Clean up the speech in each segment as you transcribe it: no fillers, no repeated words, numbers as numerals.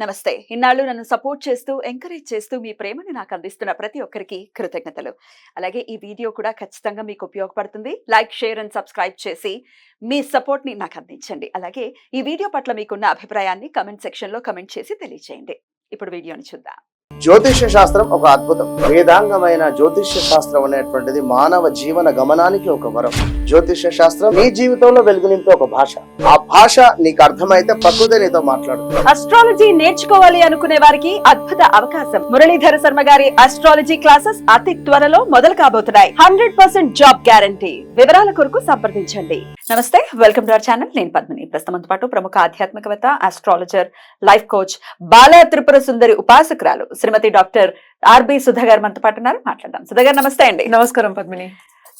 నమస్తే. ఇన్నాళ్ళు నన్ను సపోర్ట్ చేస్తూ, ఎంకరేజ్ చేస్తూ మీ ప్రేమని నాకు అందిస్తున్న ప్రతి ఒక్కరికి కృతజ్ఞతలు. అలాగే ఈ వీడియో కూడా ఖచ్చితంగా మీకు ఉపయోగపడుతుంది. లైక్, షేర్ అండ్ సబ్స్క్రైబ్ చేసి మీ సపోర్ట్‌ని నాకు అందించండి. అలాగే ఈ వీడియో పట్ల మీకున్న అభిప్రాయాన్ని కామెంట్ సెక్షన్‌లో కామెంట్ చేసి తెలియజేయండి. ఇప్పుడు వీడియోని చూద్దాం. జ్యోతిష్య శాస్త్రం ఒక అద్భుతం. వేదాంగమైన జ్యోతిష్య శాస్త్రం అనేటువంటిది మానవ జీవన గమనానికి ఒక వరం. జ్యోతిష్య శాస్త్రం నీ జీవితంలో వెలుగునింపే ఒక భాష. ఆ భాష నీకు అర్థమైతే ప్రకృతి నీతో మాట్లాడుతుంది. అస్ట్రాలజీ నేర్చుకోవాలి అనుకునే వారికి అద్భుత అవకాశం. మురళీధర శర్మ గారి అస్ట్రాలజీ క్లాసెస్ అతి త్వరలో మొదలు కాబోతున్నాయి. 100% జాబ్ గ్యారంటీ. వివరాల కొరకు సంప్రదించండి. నమస్తే, వెల్కమ్ టు అవర్ ఛానల్. నేను పద్మిని. ప్రస్తుతంతో పాటు ప్రముఖ ఆధ్యాత్మికవేత్త, ఆస్ట్రాలజర్, లైఫ్ కోచ్, బాల త్రిపుర సుందరి ఉపాసకురాలు శ్రీమతి డాక్టర్ ఆర్బి సుధా గారు మనతో పాటు ఉన్నారు. మాట్లాడదాం. సుధా గారు నమస్తే అండి. నమస్కారం పద్మిని.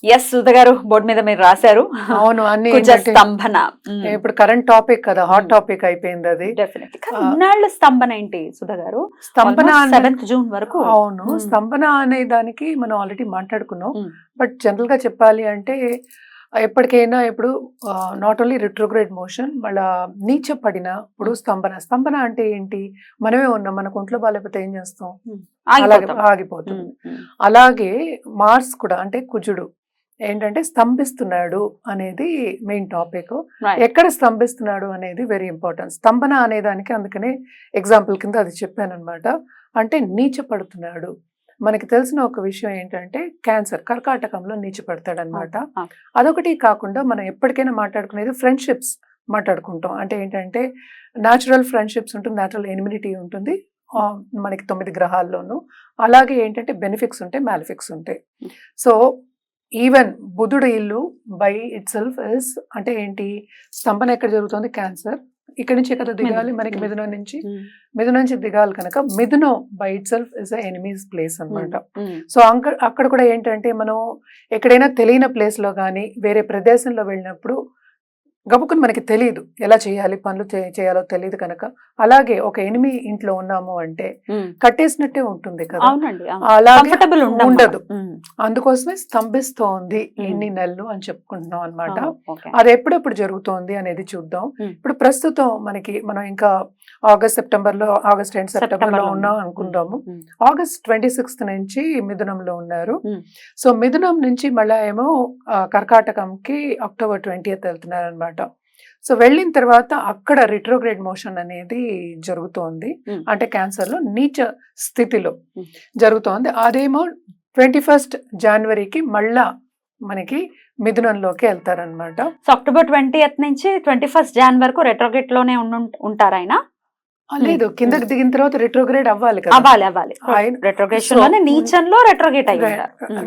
ఎస్ సుధా గారు, బోర్డు మీద మీరు రాశారు. అవును, అన్ని స్తంభన. ఇప్పుడు కరెంట్ టాపిక్ కదా, హాట్ టాపిక్ అయిపోయింది అది. ఇన్నాళ్ళ స్తంభన ఏంటి సుధా గారు? స్తంభన 7th జూన్ వరకు. అవును, స్తంభన అనే దానికి మనం ఆల్రెడీ మాట్లాడుకున్నాం. బట్ జనరల్ గా చెప్పాలి అంటే ఎప్పటికైనా ఇప్పుడు నాట్ ఓన్లీ రిట్రోగ్రేడ్ మోషన్, మళ్ళా నీచ పడినప్పుడు స్తంభన. స్తంభన అంటే ఏంటి? మనమే ఉన్నాం, మనకు ఒంట్లో బాగాలేకపోతే ఏం చేస్తాం? అలాగే ఆగిపోతుంది. అలాగే మార్స్ కూడా, అంటే కుజుడు ఏంటంటే స్తంభిస్తున్నాడు అనేది మెయిన్ టాపిక్. ఎక్కడ స్తంభిస్తున్నాడు అనేది వెరీ ఇంపార్టెంట్. స్తంభన అనే దానికి అందుకనే ఎగ్జాంపుల్ కింద అది చెప్పాను అనమాట. అంటే నీచ పడుతున్నాడు. మనకి తెలిసిన ఒక విషయం ఏంటంటే క్యాన్సర్, కర్కాటకంలో నీచపడతాడు అనమాట. అదొకటి కాకుండా మనం ఎప్పటికైనా మాట్లాడుకునేది ఫ్రెండ్షిప్స్ మాట్లాడుకుంటాం. అంటే ఏంటంటే న్యాచురల్ ఫ్రెండ్షిప్స్ ఉంటుంది, న్యాచురల్ ఎనిమినిటీ ఉంటుంది మనకి 9 గ్రహాల్లోనూ. అలాగే ఏంటంటే బెనిఫిక్స్ ఉంటాయి, మ్యాలిఫిక్స్ ఉంటాయి. సో ఈవెన్ బుధుడు ఇల్లు బై ఇట్ సెల్ఫ్ ఇస్, అంటే ఏంటి, స్తంభన ఎక్కడ జరుగుతుంది? క్యాన్సర్. ఇక్కడ నుంచి ఎక్కడ దిగాలి? మనకి మిథునం నుంచి దిగాలి కనుక మిథునం by itself is enemy's place అనమాట. సో అక్కడ కూడా ఏంటంటే మనం ఎక్కడైనా తెలియని ప్లేస్ లో కానీ వేరే ప్రదేశంలో వెళ్ళినప్పుడు గబుకుని మనకి తెలియదు ఎలా చేయాలి, పనులు చేయాలో తెలియదు కనుక. అలాగే ఒక ఎనిమి ఇంట్లో ఉన్నాము అంటే కట్టేసినట్టే ఉంటుంది కదా, అలాగే ఉండదు. అందుకోసమే స్తంభిస్తోంది ఎన్ని నెలలు అని చెప్పుకుంటున్నాం అనమాట. అది ఎప్పుడెప్పుడు జరుగుతోంది అనేది చూద్దాం. ఇప్పుడు ప్రస్తుతం మనం ఇంకా ఆగస్ట్ ఎండ్ సెప్టెంబర్ లో ఉన్నాం అనుకుందాము. ఆగస్ట్ 26th నుంచి మిథునంలో ఉన్నారు. సో మిథునం నుంచి మళ్ళా ఏమో కర్కాటకంకి October 20th వెళ్తున్నారు అనమాట. సో వెళ్ళిన తర్వాత అక్కడ రిట్రోగ్రేడ్ మోషన్ అనేది జరుగుతోంది. అంటే క్యాన్సర్ లో నీచ స్థితిలో జరుగుతోంది. అదేమో 21st జనవరికి మళ్ళా మనకి మిథునంలోకి వెళ్తారనమాట. సో October 20th నుంచి 21st Jan వరకు రెట్రోగ్రేడ్ లోనే ఉంటారు ఆయన? లేదు, కిందకి దిగిన తర్వాత రిట్రోగ్రేడ్ అవ్వాలి కదా. అవ్వాలి. రెట్రోగ్రేషన్ లోనే నీచంలో రెట్రోగ్రేడ్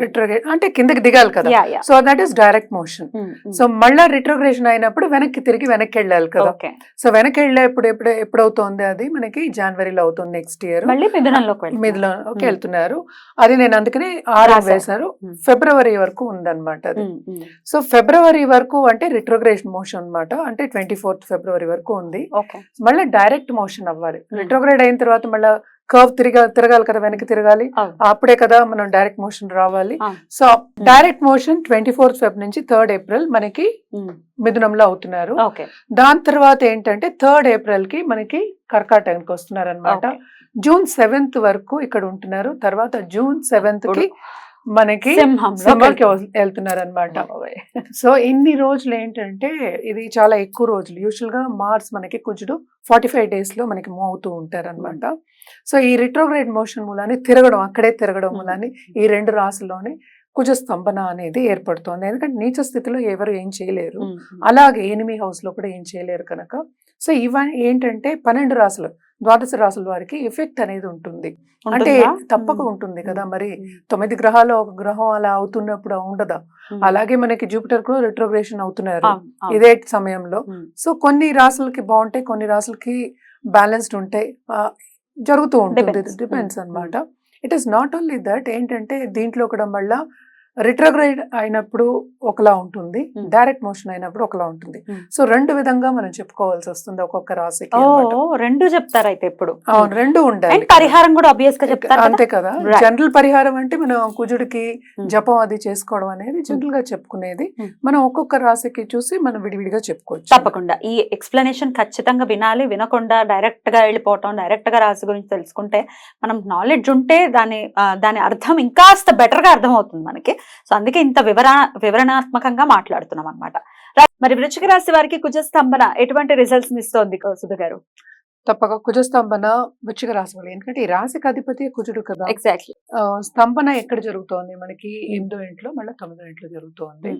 రిట్రోగ్రేడ్ అంటే కిందకి దిగాలి కదా. So that is direct motion. So మళ్ళా రిట్రోగ్రేషన్ అయినప్పుడు వెనక్కి వెళ్ళాలి కదా. సో వెనక్కి ఎప్పుడవుతోంది? అది మనకి జనవరిలో అవుతుంది నెక్స్ట్ ఇయర్. మిథునంలోకి వెళ్తున్నారు. అది నేను అందుకనే 6 వేశారు. ఫిబ్రవరి వరకు ఉందన్నమాట అది. సో ఫిబ్రవరి వరకు అంటే రిట్రోగ్రేషన్ మోషన్ అనమాట. అంటే 24th ఫిబ్రవరి వరకు ఉంది. మళ్ళీ డైరెక్ట్ మోషన్ అవ్వాలి. రిట్రోగ్రేడ్ అయిన తర్వాత మళ్ళీ కర్వ్ తిరగాలి కదా, వెనక్కి తిరగాలి. అప్పుడే కదా మనం డైరెక్ట్ మోషన్ రావాలి. So direct motion 24th Feb నుంచి 3rd April మనకి మిథునంలో అవుతున్నారు. దాని తర్వాత ఏంటంటే 3rd April కి మనకి కర్కాటకానికి వస్తున్నారు అనమాట. June 7th వరకు ఇక్కడ ఉంటున్నారు. తర్వాత June 7th కి మనకి సింహంకి వెళ్తున్నారు అనమాట. సో ఇన్ని రోజులు ఏంటంటే ఇది చాలా ఎక్కువ రోజులు. యూజువల్ గా మార్స్ మనకి కుజుడు 45 days లో మనకి మూవ్ అవుతూ ఉంటారు అనమాట. సో ఈ రిట్రోగ్రేడ్ మోషన్ మూలాన్ని అక్కడే తిరగడం మూలాన్ని ఈ 2 రాశుల్లోనే కుజ స్తంభన అనేది ఏర్పడుతోంది. ఎందుకంటే నీచ స్థితిలో ఎవరు ఏం చేయలేరు, అలాగే ఎనిమి హౌస్ లో కూడా ఏం చేయలేరు కనుక. సో ఇవన్నీ ఏంటంటే 12 రాశులు, 12 రాశుల వారికి ఎఫెక్ట్ అనేది ఉంటుంది. అంటే తప్పక ఉంటుంది కదా. మరి 9 గ్రహాలు ఒక గ్రహం అలా అవుతున్నప్పుడు ఉండదా? అలాగే మనకి జూపిటర్ కూడా రిట్రోగ్రేషన్ అవుతున్నారు ఇదే సమయంలో. సో కొన్ని రాశులకి బాగుంటాయి, కొన్ని రాశులకి బ్యాలెన్స్డ్ ఉంటాయి, జరుగుతూ ఉంటుంది. డిపెండ్స్ అనమాట. It is not only that. ఏంటంటే దీంట్లో కూడా మళ్ళా రిట్రోగ్రేడ్ అయినప్పుడు ఒకలా ఉంటుంది, Hmm. డైరెక్ట్ మోషన్ అయినప్పుడు ఒకలా ఉంటుంది. Hmm. సో రెండు విధంగా మనం చెప్పుకోవాల్సి వస్తుంది ఒక్కొక్క రాశికి ఓ అన్నమాట. రెండు చెప్తారు అయితే ఇప్పుడు. అవును, రెండు ఉండాలి అండ్ పరిహారం కూడా ఆబ్వియస్ గా చెప్తారు కదా? అంతే కదా. Right. జనరల్ పరిహారం అంటే మనం కుజుడికి Hmm. జపం అది చేసుకోవడం అనేది జనరల్ గా చెప్పుకునేది. Hmm. మనం ఒక్కొక్క రాశికి చూసి మనం విడివిడిగా చెప్పుకోవచ్చు. తప్పకుండా ఈ ఎక్స్ప్లెనేషన్ ఖచ్చితంగా వినాలి. వినకుండా డైరెక్ట్ గా వెళ్ళిపోవటం, డైరెక్ట్ గా రాశి గురించి తెలుసుకుంటే మనం నాలెడ్జ్ ఉంటే దాని అర్థం ఇంకాస్త బెటర్ గా అర్థం అవుతుంది మనకి. సో అందుకే ఇంత వివరణాత్మకంగా మాట్లాడుతున్నాం అనమాట. మరి వృశ్చిక రాశి వారికి కుజస్తంభన ఎటువంటి రిజల్ట్స్ ఇస్తోంది సుధ గారు? తప్పక కుజస్తంభన వృశ్చిక రాశి వాళ్ళు, ఎందుకంటే ఈ రాశికి అధిపతి కుజుడు కదా. ఎగ్జాక్ట్లీ. స్తంభన ఎక్కడ జరుగుతోంది మనకి? 8వ ఇంట్లో, మళ్ళీ 9వ ఇంట్లో జరుగుతోంది.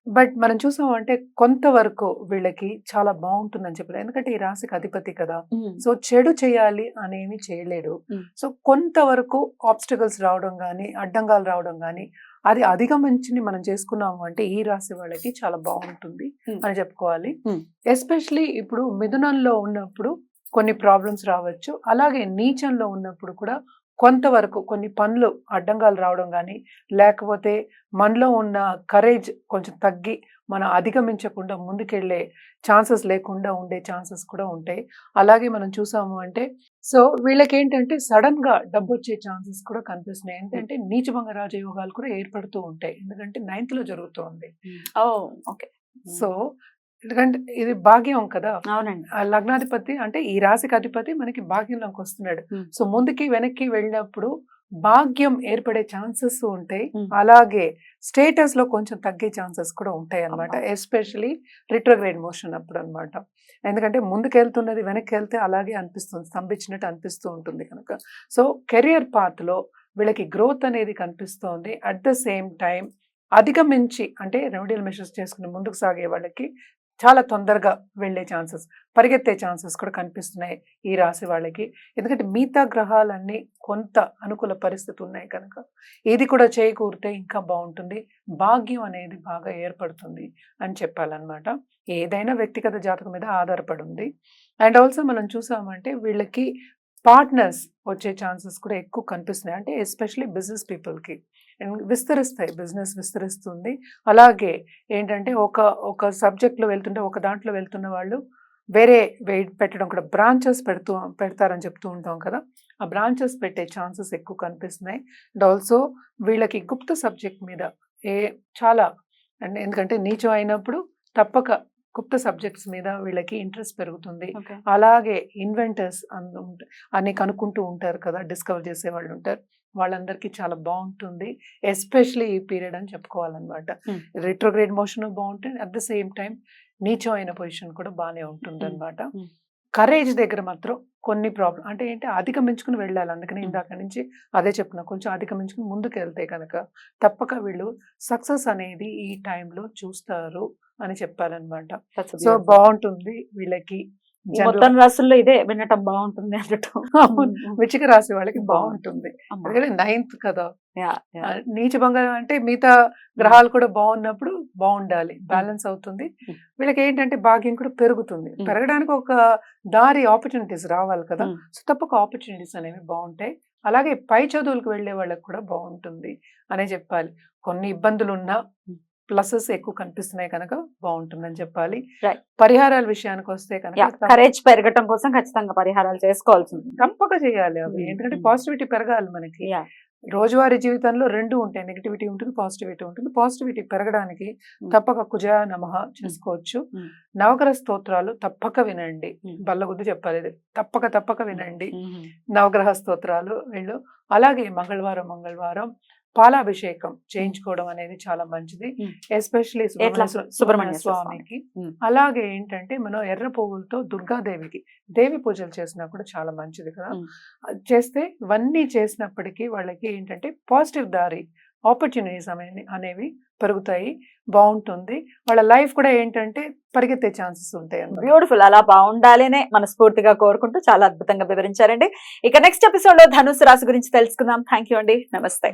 బట్ మనం చూసామంటే కొంతవరకు వీళ్ళకి చాలా బాగుంటుందని చెప్పలేదు, ఎందుకంటే ఈ రాశికి అధిపతి కదా. సో చెడు చేయాలి అనేమి చేయలేడు. సో కొంతవరకు ఆబ్స్టికల్స్ రావడం కానీ, అడ్డంగాలు రావడం కానీ, అది అధిగమించి మనం చేసుకున్నాము అంటే ఈ రాశి వాళ్ళకి చాలా బాగుంటుంది అని చెప్పుకోవాలి. ఎస్పెషలీ ఇప్పుడు మిథునంలో ఉన్నప్పుడు కొన్ని ప్రాబ్లమ్స్ రావచ్చు, అలాగే నీచంలో ఉన్నప్పుడు కూడా కొంతవరకు కొన్ని పనులు అడ్డంగాలు రావడం కానీ, లేకపోతే మనలో ఉన్న కరేజ్ కొంచెం తగ్గి మనం అధిగమించకుండా ముందుకెళ్ళే ఛాన్సెస్ లేకుండా ఉండే ఛాన్సెస్ కూడా ఉంటాయి. అలాగే మనం చూసాము అంటే సో వీళ్ళకి ఏంటంటే సడన్ గా డబ్బు వచ్చే ఛాన్సెస్ కూడా కనిపిస్తున్నాయి. ఏంటంటే నీచభంగ రాజయోగాలు కూడా ఏర్పడుతూ ఉంటాయి, ఎందుకంటే 9th లో జరుగుతుంది. ఓకే. సో ఎందుకంటే ఇది భాగ్యం కదా. అవునండి. ఆ లగ్నాధిపతి అంటే ఈ రాశికి అధిపతి మనకి భాగ్యంలోకి వస్తున్నాడు. సో ముందుకి వెనక్కి వెళ్ళినప్పుడు భాగ్యం ఏర్పడే ఛాన్సెస్ ఉంటాయి, అలాగే స్టేటస్ లో కొంచెం తగ్గే ఛాన్సెస్ కూడా ఉంటాయి అన్నమాట. ఎస్పెషలీ రిట్రోగ్రేడ్ మోషన్ అప్పుడు అన్నమాట. ఎందుకంటే ముందుకు వెళ్తున్నది వెనక్కి వెళ్తే అలాగే అనిపిస్తుంది, స్తంభించినట్టు అనిపిస్తూ ఉంటుంది కనుక. సో కెరియర్ పాత్ లో వీళ్ళకి గ్రోత్ అనేది కనిపిస్తోంది. అట్ ద సేమ్ టైం అధిగమించి అంటే రెమెడియల్ మెషర్స్ చేసుకుని ముందుకు సాగే వాళ్ళకి చాలా తొందరగా వెళ్ళే ఛాన్సెస్, పరిగెత్తే ఛాన్సెస్ కూడా కనిపిస్తున్నాయి ఈ రాశి వాళ్ళకి. ఎందుకంటే మిగతా గ్రహాలన్నీ కొంత అనుకూల పరిస్థితి ఉన్నాయి కనుక ఇది కూడా చేకూరితే ఇంకా బాగుంటుంది, భాగ్యం అనేది బాగా ఏర్పడుతుంది అని చెప్పాలన్నమాట. ఏదైనా వ్యక్తిగత జాతకం మీద ఆధారపడి ఉంది. అండ్ ఆల్సో మనం చూసామంటే వీళ్ళకి పార్ట్నర్స్ వచ్చే ఛాన్సెస్ కూడా ఎక్కువ కనిపిస్తున్నాయి, అంటే ఎస్పెషలీ బిజినెస్ పీపుల్కి విస్తరిస్తాయి, బిజినెస్ విస్తరిస్తుంది. అలాగే ఏంటంటే ఒక సబ్జెక్ట్లో వెళ్తుంటే ఒక దాంట్లో వెళ్తున్న వాళ్ళు వేరే వెయిట్ పెట్టడం కూడా బ్రాంచెస్ పెడతారని చెప్తూ ఉంటాం కదా, ఆ బ్రాంచెస్ పెట్టే ఛాన్సెస్ ఎక్కువ కనిపిస్తున్నాయి. అండ్ ఆల్సో వీళ్ళకి గుప్త సబ్జెక్ట్ మీద చాలా అండ్ ఎందుకంటే నీచం అయినప్పుడు తప్పక గుప్త సబ్జెక్ట్స్ మీద వీళ్ళకి ఇంట్రెస్ట్ పెరుగుతుంది. అలాగే ఇన్వెంటర్స్ అన్ని కనుక్కుంటూ ఉంటారు కదా, డిస్కవర్ చేసే వాళ్ళు ఉంటారు, వాళ్ళందరికీ చాలా బాగుంటుంది. ఎస్పెషలీ ఈ పీరియడ్ అని చెప్పుకోవాలన్నమాట. రిట్రోగ్రేడ్ మోషన్ బాగుంటుంది, అట్ ద సేమ్ టైం నీచం అయిన పొజిషన్ కూడా బాగానే ఉంటుంది అనమాట. కరేజ్ దగ్గర మాత్రం కొన్ని ప్రాబ్లం అంటే ఏంటి అధిగమించుకుని వెళ్ళాలి. అందుకని ఇందాక నుంచి అదే చెప్తున్నా, కొంచెం అధిగమించుకుని ముందుకు వెళ్తే కనుక తప్పక వీళ్ళు సక్సెస్ అనేది ఈ టైంలో చూస్తారు అని చెప్పాలన్నమాట. సో బాగుంటుంది వీళ్ళకి. మొత్తం రాసుల్లో ఇదే వినటం బాగుంటుంది అన్నట్టు. వృశ్చిక రాశి వాళ్ళకి బాగుంటుంది, ఎందుకంటే 9th కదా. నీచభంగ అంటే మిగతా గ్రహాలు కూడా బాగున్నప్పుడు బాగుండాలి, బ్యాలెన్స్ అవుతుంది. వీళ్ళకి ఏంటంటే భాగ్యం కూడా పెరుగుతుంది, పెరగడానికి ఒక దారి ఆపర్చునిటీస్ రావాలి కదా. సో తప్పక ఆపర్చునిటీస్ అనేవి బాగుంటాయి. అలాగే పై చదువులకు వెళ్ళే వాళ్ళకి కూడా బాగుంటుంది అనే చెప్పాలి. కొన్ని ఇబ్బందులు ఉన్నా ప్లసెస్ ఎక్కువ కనిపిస్తున్నాయి కనుక బాగుంటుందని చెప్పాలి. పరిహారాల విషయానికి వస్తే కనుక కరేజ్ పెరగటం కోసం ఖచ్చితంగా పరిహారాలు చేసుకోవాల్సింది, తప్పక చేయాలి అవి. ఎందుకంటే పాజిటివిటీ పెరగాలి మనకి. రోజువారీ జీవితంలో రెండు ఉంటాయి, నెగిటివిటీ ఉంటుంది, పాజిటివిటీ ఉంటుంది. పాజిటివిటీ పెరగడానికి తప్పక కుజాయ నమః చేసుకోవచ్చు. నవగ్రహ స్తోత్రాలు తప్పక వినండి, బల్లగుద్దు చెప్పాలి, తప్పక వినండి నవగ్రహ స్తోత్రాలు వీళ్ళు. అలాగే మంగళవారం పాలాభిషేకం చేయించుకోవడం అనేది చాలా మంచిది, ఎస్పెషలీ సుబ్రహ్మణ్య స్వామికి. అలాగే ఏంటంటే మనం ఎర్ర పువ్వులతో దుర్గాదేవికి దేవి పూజలు చేసినా కూడా చాలా మంచిది కదా. చేస్తే ఇవన్నీ చేసినప్పటికీ వాళ్ళకి ఏంటంటే పాజిటివ్ దారి ఆపర్చునిటీస్ అనేవి పెరుగుతాయి, బాగుంటుంది. వాళ్ళ లైఫ్ కూడా ఏంటంటే పరిగెత్తే ఛాన్సెస్ ఉంటాయి. బ్యూటిఫుల్, అలా బాగుండాలనే మనస్ఫూర్తిగా కోరుకుంటూ చాలా అద్భుతంగా వివరించారండి. ఇక నెక్స్ట్ ఎపిసోడ్ లో ధనుసు రాశి గురించి తెలుసుకుందాం. థ్యాంక్ యూ అండి, నమస్తే.